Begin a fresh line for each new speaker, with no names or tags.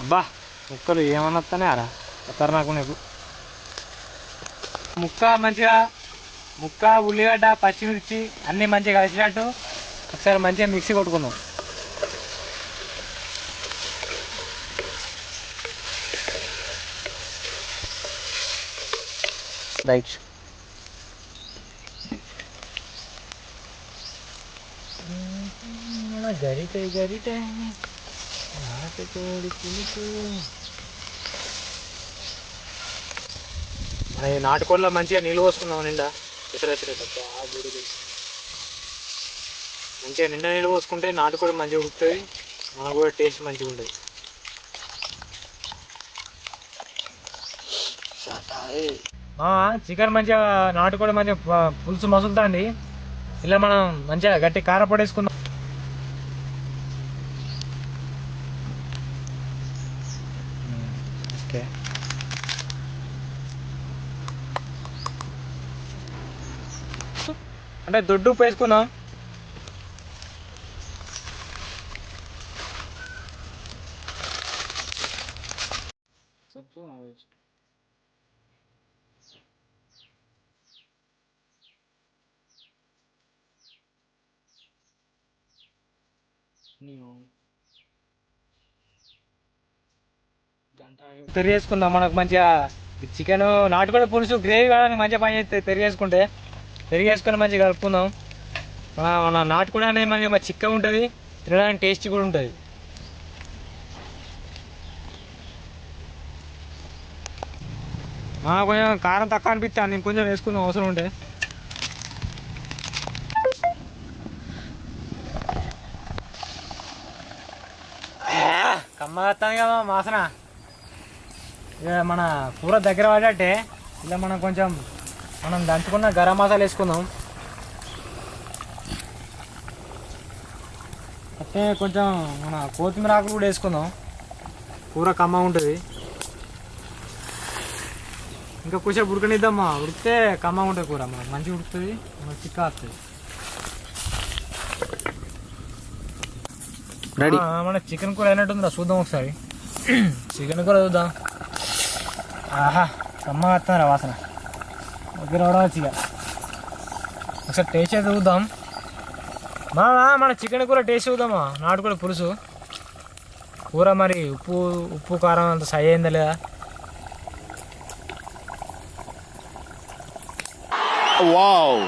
అబ్బా ముక్కలు ఏమన్నా వస్తానే అరా ఖతర్నాకు నీకు. ముక్క ఉల్లిగడ్డ పచ్చిమిర్చి అన్నీ మంచిగా కలిసినట్టు ఒకసారి మంచిగా మిక్సీ కొట్టుకుందాం. రైట్. గరిటె నాటుకోడి పులుసు. మన ఈ నాటుకోడిలో మంచిగా నీళ్ళు పోసుకుందాం నిండా. మంచిగా నిండా నీళ్ళు పోసుకుంటే నాటుకోడి మంచిగా ఉడుకుతుంది, మనకు కూడా టేస్ట్ మంచిగా ఉంటుంది. చికెన్ మంచిగా నాటుకోడి మంచిగా పులుసు మసులుతుంది. ఇలా మనం మంచిగా గట్టి కారపొడి వేసుకుందాం. ఓకే, అంటే దొడ్డు ఉప్పు వేసుకుందాం. పెరిగేసుకుందాం. మనకు మంచిగా చికెన్ నాటుకోడి పులుసు గ్రేవీ కావడానికి మంచిగా పని చేస్తుంది. పెరిగేసుకొని మంచిగా కలుపుకుందాం. మన నాటుకోడి అనేది మంచిగా చిక్కగా ఉంటుంది, తినడానికి టేస్ట్ కూడా ఉంటుంది. కొంచెం కారం తక్కువ అనిపిస్తాను, నేను కొంచెం వేసుకుందాం అవసరం ఉంటే. కమ్మ వస్తాను కదా వాసన. ఇక మన కూర దగ్గర పడ్డట్టే ఇలా మనం దంచుకున్న గరం మసాలా వేసుకుందాం. అయితే కొంచెం మన కొత్తిమీర ఆకులు కూడా వేసుకుందాం, కూర కమ్మ ఉంటుంది. ఇంకా కొంచెం ఉడకనిద్దామా, ఉడికితే కమ్మ ఉంటుంది కూర, మనకు మంచిగా ఉడుకుతుంది, మనకు చిక్క వస్తుంది. రెడీ. మన చికెన్ కూర అయినట్టుందా చూద్దాం ఒకసారి. చికెన్ కూర చూద్దాం. ఆహా కమ్మ వస్తారా వాసన, దగ్గర పడవచ్చు. ఇక ఒకసారి టేస్ట్ అయితే చూద్దాం. మన చికెన్ కూర టేస్ట్ చూద్దామా. నాటుకోడి పులుసు కూర మరి ఉప్పు కారం అంత సై అయిందా లేదా.
వావ్.